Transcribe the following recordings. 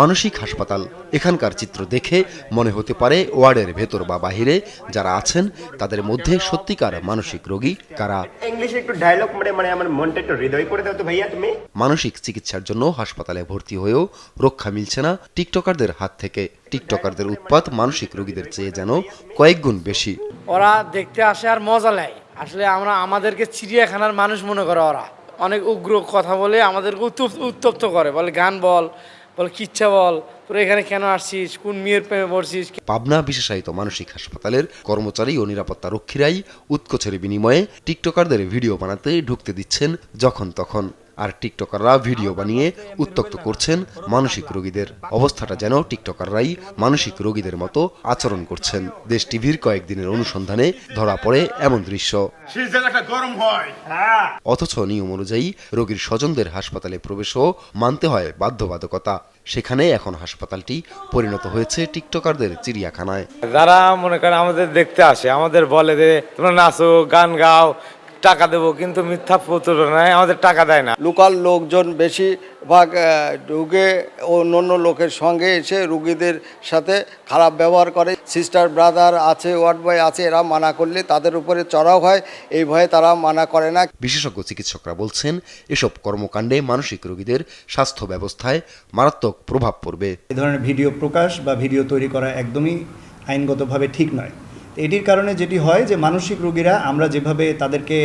মানসিক হাসপাতাল এখানকার চিত্র দেখে মনে হতে পারে ওয়ার্ডের ভেতর বা বাহিরে যারা আছেন তাদের মধ্যে সত্যিকার মানসিক রোগী কারা। মানসিক চিকিৎসার জন্য হাসপাতালে ভর্তি হয়েও রক্ষা মিলছে না টিকটকারদের হাত থেকে। টিকটকারদের উৎপাত মানসিক রোগীদের চেয়ে যেন কয়েক গুণ বেশি। ওরা দেখতে আসে আর মজা নেয়। আসলে আমাদেরকে চিড়িয়াখানার মানুষ মনে করে। ওরা অনেক উগ্র কথা বলে আমাদেরকে উত্তপ্ত করে, বলে গান বল কিচ্ছা বল, তোরা এখানে কেন আসছিস, কোন মেয়ের প্রেমে পড়ছিস। পাবনা বিশেষায়িত মানসিক হাসপাতালের কর্মচারী ও নিরাপত্তা রক্ষীরাই উৎকোচের বিনিময়ে টিকটকারদের ভিডিও বানাতে ঢুকতে দিচ্ছেন যখন তখন। আর টিকটকাররা ভিডিও বানিয়ে উত্তক্ত করছেন মানসিক রোগীদের। অবস্থাটা যেন টিকটকাররাই মানসিক রোগীদের মতো আচরণ করছেন। দেশ টিভির কয়েকদিনের অনুসন্ধানে ধরা পড়ে এমন দৃশ্য। অথচ নিয়ম অনুযায়ী রোগীর স্বজনদের হাসপাতালে প্রবেশও মানতে হয় বাধ্যবাধকতা। সেখানে এখন হাসপাতালটি পরিণত হয়েছে টিকটকারদের চিড়িয়াখানায়। যারা মনে করেন আমাদের দেখতে আসে, আমাদের বলে যে তোমরা নাচো, গান গাও, টাকা দেবো, কিন্তু মিথ্যা প্রতারণায় আমাদের টাকা দেয় না। লোকাল লোকজন বেশিরভাগ ঢুকে অন্য লোকের সঙ্গে এসে রুগীদের সাথে খারাপ ব্যবহার করে। সিস্টার ব্রাদার আছে, ওয়ার্ড বয় আছে, এরা মানা করলে তাদের উপরে চড়াও হয়, এই ভয়ে তারা মানা করে না। বিশেষজ্ঞ চিকিৎসকরা বলছেন এসব কর্মকাণ্ডে মানসিক রোগীদের স্বাস্থ্য ব্যবস্থায় মারাত্মক প্রভাব পড়বে। এই ধরনের ভিডিও প্রকাশ বা ভিডিও তৈরি করা একদমই আইনগতভাবে ঠিক নয়। এটির কারণে যেটি হয় যে মানসিক রোগীরা আমরা যেভাবে তাদেরকে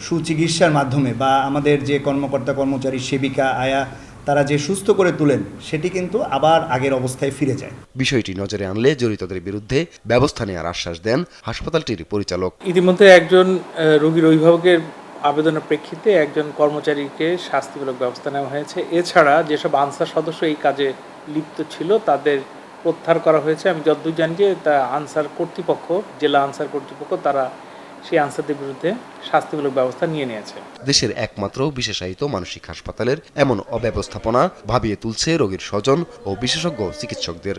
সুচিকিৎসার মাধ্যমে বা আমাদের যে কর্মকর্তা কর্মচারী সেবিকা আয়া তারা যে সুস্থ করে তোলেন সেটি কিন্তু আবার আগের অবস্থায় ফিরে যায়। বিষয়টি নজরে আনলে জড়িতদের বিরুদ্ধে ব্যবস্থা নেওয়ার আশ্বাস দেন হাসপাতালটির পরিচালক। ইতিমধ্যে একজন রোগীর অভিভাবকের আবেদনের প্রেক্ষিতে একজন কর্মচারীকে শাস্তিমূলক ব্যবস্থা নেওয়া হয়েছে। এছাড়া যেসব আনসার সদস্য এই কাজে লিপ্ত ছিল তাদের প্রত্যাহার করা হয়েছে। আমি যতদূর জানি যে তা আনসার কর্তৃপক্ষ, জেলা আনসার কর্তৃপক্ষ, তারা সেই আনসারদের বিরুদ্ধে শাস্তিমূলক ব্যবস্থা নিয়ে নিয়েছে। দেশের একমাত্র বিশেষায়িত মানসিক হাসপাতালের এমন অব্যবস্থাপনা ভাবিয়ে তুলছে রোগীর স্বজন ও বিশেষজ্ঞ চিকিৎসকদের।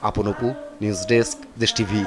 আপন অপু, নিউজ ডেস্ক, দেশ টিভি।